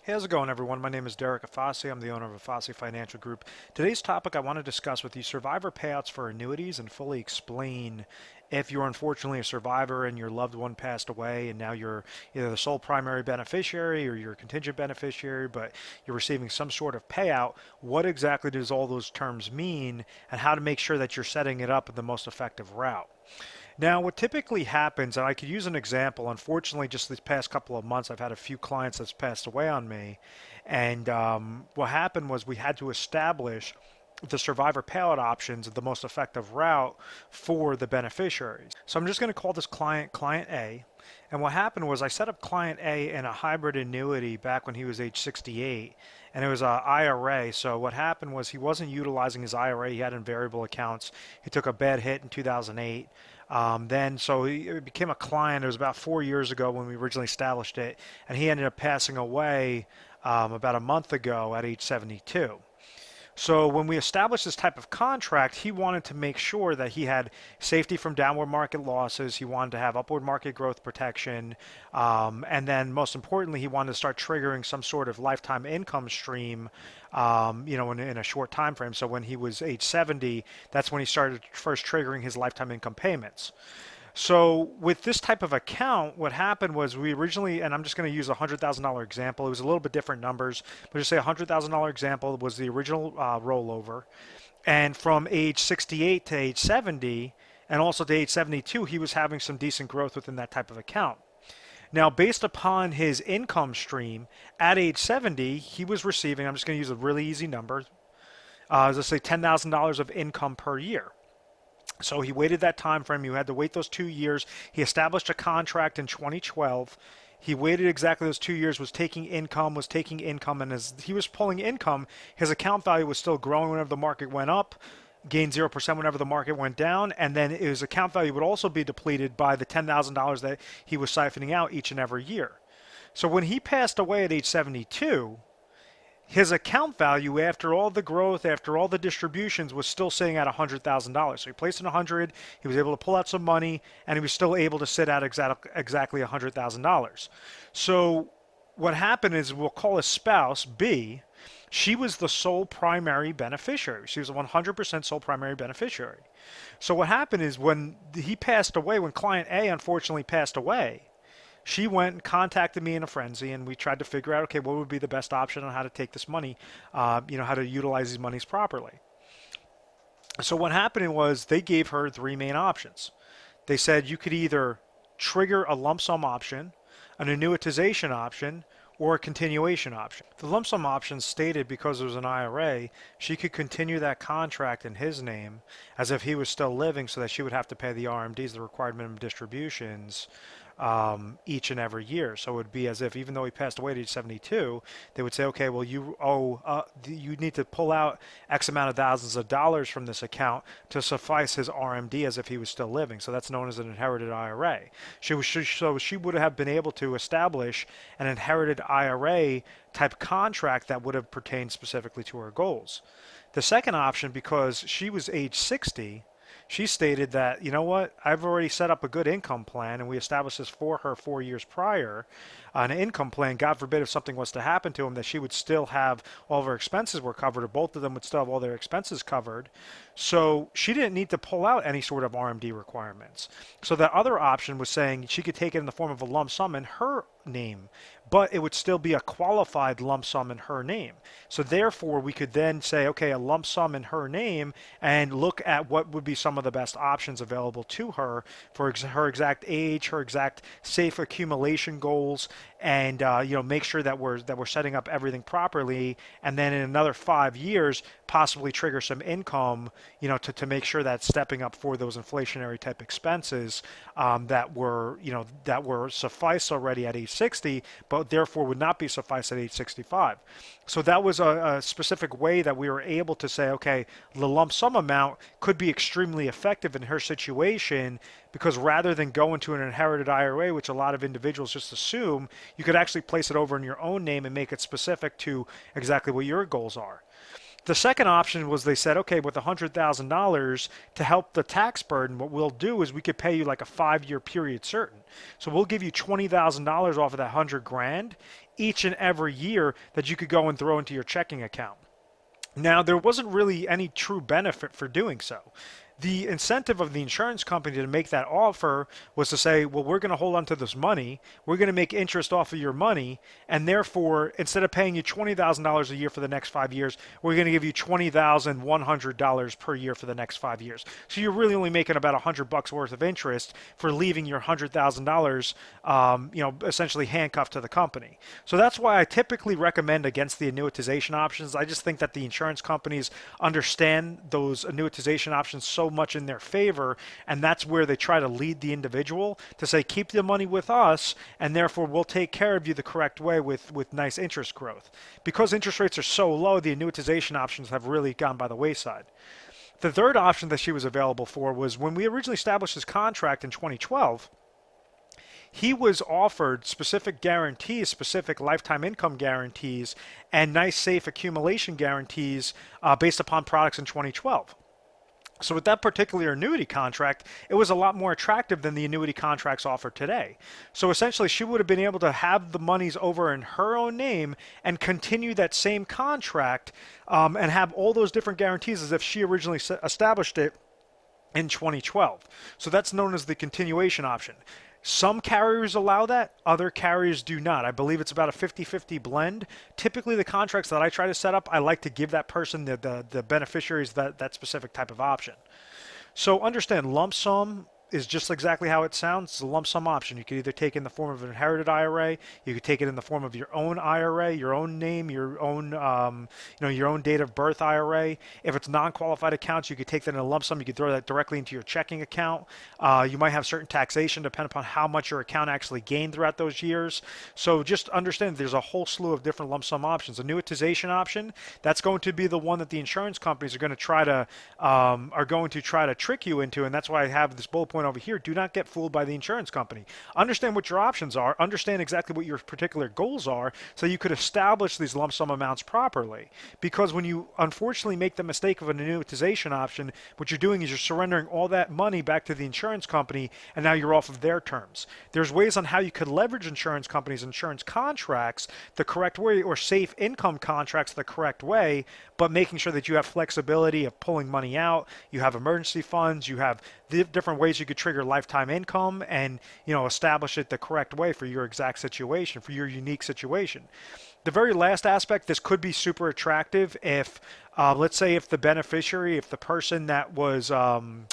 Hey, how's it going, everyone? My name is Derek Afasi. I'm the owner of Afasi Financial Group. Today's topic I want to discuss with you survivor payouts for annuities and fully explain if you're unfortunately a survivor and your loved one passed away and now you're either the sole primary beneficiary or you're a contingent beneficiary, but you're receiving some sort of payout. What exactly does all those terms mean and how to make sure that you're setting it up in the most effective route? Now, what typically happens, and I could use an example, unfortunately, just these past couple of months, I've had a few clients that's passed away on me. And what happened was we had to establish the survivor payout options the most effective route for the beneficiaries. So I'm just going to call this client Client A. And what happened was I set up Client A in a hybrid annuity back when he was age 68, and it was a IRA. So what happened was he wasn't utilizing his IRA. He had in variable accounts. He took a bad hit in 2008. So he became a client. It was about 4 years ago when we originally established it, and he ended up passing away about a month ago at age 72. So when we established this type of contract, he wanted to make sure that he had safety from downward market losses. He wanted to have upward market growth protection. And then most importantly, he wanted to start triggering some sort of lifetime income stream, in a short time frame. So when he was age 70, that's when he started first triggering his lifetime income payments. So with this type of account, what happened was we originally, and I'm just going to use a $100,000 example. It was a little bit different numbers, but just say a $100,000 example was the original rollover. And from age 68 to age 70, and also to age 72, he was having some decent growth within that type of account. Now, based upon his income stream, at age 70, he was receiving, I'm just going to use a really easy number, let's say $10,000 of income per year. So he waited that time frame. You had to wait those 2 years. He established a contract in 2012. He waited exactly those 2 years, was taking income, and as he was pulling income, his account value was still growing whenever the market went up, gained 0% whenever the market went down, and then his account value would also be depleted by the $10,000 that he was siphoning out each and every year. So when he passed away at age 72, his account value after all the growth, after all the distributions, was still sitting at $100,000. So he placed in 100, he was able to pull out some money, and he was still able to sit at exactly $100,000. So what happened is we'll call his spouse B. She was the sole primary beneficiary. She was a 100% sole primary beneficiary. So what happened is when he passed away, when client A unfortunately passed away, she went and contacted me in a frenzy, and we tried to figure out, okay, what would be the best option on how to take this money, how to utilize these monies properly. So what happened was they gave her three main options. They said you could either trigger a lump sum option, an annuitization option, or a continuation option. The lump sum option stated because it was an IRA, she could continue that contract in his name as if he was still living so that she would have to pay the RMDs, the required minimum distributions, each and every year. So it would be as if, even though he passed away at age 72, they would say, okay, well, you need to pull out X amount of thousands of dollars from this account to suffice his RMD as if he was still living. So that's known as an inherited IRA. So she would have been able to establish an inherited IRA type contract that would have pertained specifically to her goals. The second option, because she was age 60, she stated that, you know what, I've already set up a good income plan, and we established this for her 4 years prior, an income plan. God forbid if something was to happen to him, that she would still have all of her expenses were covered, or both of them would still have all their expenses covered. So she didn't need to pull out any sort of RMD requirements. So the other option was saying she could take it in the form of a lump sum in her name, but it would still be a qualified lump sum in her name. So therefore, we could then say, okay, a lump sum in her name, and look at what would be some of the best options available to her for her exact age, her exact safe accumulation goals, and make sure that we're setting up everything properly, and then in another 5 years possibly trigger some income, to make sure that stepping up for those inflationary type expenses that were suffice already at age 60, but therefore would not be suffice at age 65. So that was a specific way that we were able to say, okay, the lump sum amount could be extremely effective in her situation, because rather than go into an inherited IRA, which a lot of individuals just assume, you could actually place it over in your own name and make it specific to exactly what your goals are. The second option was they said, okay, with $100,000 to help the tax burden, what we'll do is we could pay you like a 5-year period certain. So we'll give you $20,000 off of that 100 grand each and every year that you could go and throw into your checking account. Now, there wasn't really any true benefit for doing so. The incentive of the insurance company to make that offer was to say, well, we're going to hold on to this money. We're going to make interest off of your money. And therefore, instead of paying you $20,000 a year for the next 5 years, we're going to give you $20,100 per year for the next 5 years. So you're really only making about $100 worth of interest for leaving your $100,000, essentially handcuffed to the company. So that's why I typically recommend against the annuitization options. I just think that the insurance companies understand those annuitization options so much in their favor, and that's where they try to lead the individual to say, keep the money with us, and therefore we'll take care of you the correct way with nice interest growth. Because interest rates are so low, the annuitization options have really gone by the wayside. The third option that she was available for was when we originally established this contract in 2012, he was offered specific guarantees, specific lifetime income guarantees, and nice safe accumulation guarantees based upon products in 2012. So with that particular annuity contract, it was a lot more attractive than the annuity contracts offered today. So essentially, she would have been able to have the monies over in her own name and continue that same contract and have all those different guarantees as if she originally established it in 2012. So that's known as the continuation option. Some carriers allow that, other carriers do not. I believe it's about a 50-50 blend. Typically, the contracts that I try to set up, I like to give that person, the beneficiaries, that specific type of option. So understand, lump sum is just exactly how it sounds. It's a lump sum option. You could either take it in the form of an inherited IRA, you could take it in the form of your own IRA, your own name, your own, your own date of birth IRA. If it's non-qualified accounts, you could take that in a lump sum. You could throw that directly into your checking account. You might have certain taxation depending upon how much your account actually gained throughout those years. So just understand there's a whole slew of different lump sum options. Annuitization option, that's going to be the one that the insurance companies are going to try to trick you into, and that's why I have this bullet point over here. Do not get fooled by the insurance company. Understand what your options are. Understand exactly what your particular goals are so you could establish these lump sum amounts properly. Because when you unfortunately make the mistake of an annuitization option, what you're doing is you're surrendering all that money back to the insurance company, and now you're off of their terms. There's ways on how you could leverage insurance companies, insurance contracts the correct way, or safe income contracts the correct way, but making sure that you have flexibility of pulling money out, you have emergency funds, you have the different ways you could trigger lifetime income and establish it the correct way for your exact situation, for your unique situation. The very last aspect, this could be super attractive if, let's say, if the beneficiary, if the person that was the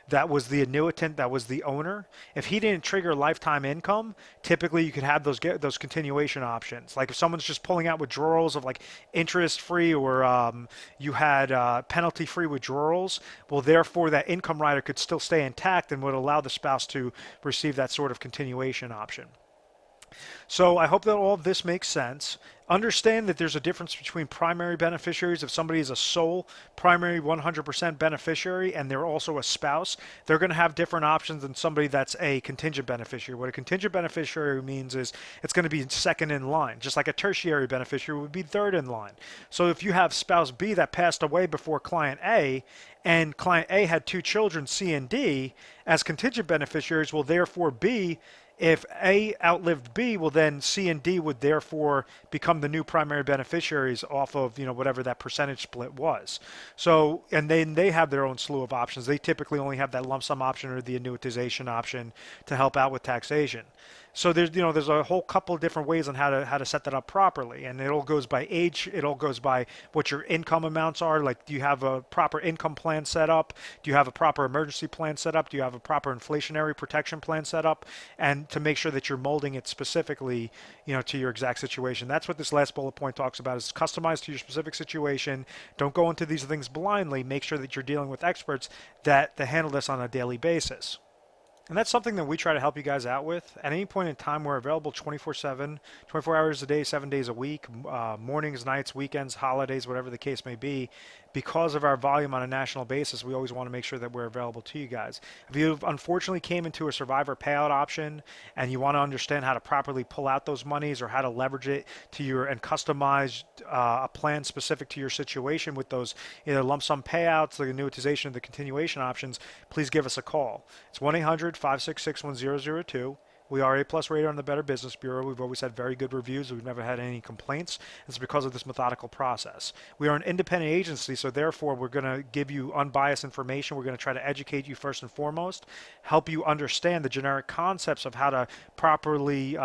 annuitant, that was the owner, if he didn't trigger lifetime income, typically you could have those continuation options. Like if someone's just pulling out withdrawals of like interest-free or you had penalty-free withdrawals, well, therefore that income rider could still stay intact and would allow the spouse to receive that sort of continuation option. So I hope that all of this makes sense. Understand that there's a difference between primary beneficiaries. If somebody is a sole primary 100% beneficiary and they're also a spouse, they're going to have different options than somebody that's a contingent beneficiary. What a contingent beneficiary means is it's going to be second in line, just like a tertiary beneficiary would be third in line. So if you have spouse B that passed away before client A, and client A had two children, C and D, as contingent beneficiaries, will therefore B, if A outlived B, well then C and D would therefore become the new primary beneficiaries off of whatever that percentage split was. So, and then they have their own slew of options. They typically only have that lump sum option or the annuitization option to help out with taxation. So there's a whole couple of different ways on how to set that up properly, and it all goes by age. It all goes by what your income amounts are. Like, do you have a proper income plan set up? Do you have a proper emergency plan set up? Do you have a proper inflationary protection plan set up? And to make sure that you're molding it specifically, to your exact situation. That's what this last bullet point talks about: is customized to your specific situation. Don't go into these things blindly. Make sure that you're dealing with experts that handle this on a daily basis. And that's something that we try to help you guys out with. At any point in time, we're available 24/7, 24 hours a day, 7 days a week, mornings, nights, weekends, holidays, whatever the case may be. Because of our volume on a national basis, we always want to make sure that we're available to you guys. If you unfortunately came into a survivor payout option and you want to understand how to properly pull out those monies or how to leverage it to and customize a plan specific to your situation with those either lump sum payouts, the annuitization, or the continuation options, please give us a call. It's 1-800-566-1002. We are A+ rated on the Better Business Bureau. We've always had very good reviews. We've never had any complaints. It's because of this methodical process. We are an independent agency, so therefore we're going to give you unbiased information. We're going to try to educate you first and foremost, help you understand the generic concepts of how to properly,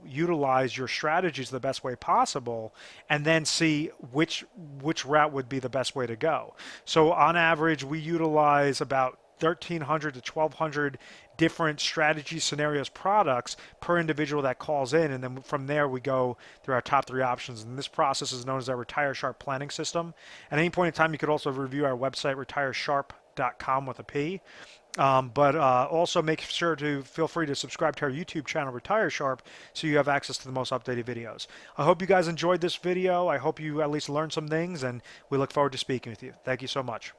utilize your strategies the best way possible, and then see which route would be the best way to go. So on average, we utilize about 1,300 to 1,200 different strategy scenarios products per individual that calls in, and then from there we go through our top 3 options. And this process is known as our Retire Sharp planning system. At any point in time, you could also review our website, retiresharp.com with a P. But also make sure to feel free to subscribe to our YouTube channel, Retire Sharp, so you have access to the most updated videos. I hope you guys enjoyed this video. I hope you at least learned some things, and we look forward to speaking with you. Thank you so much.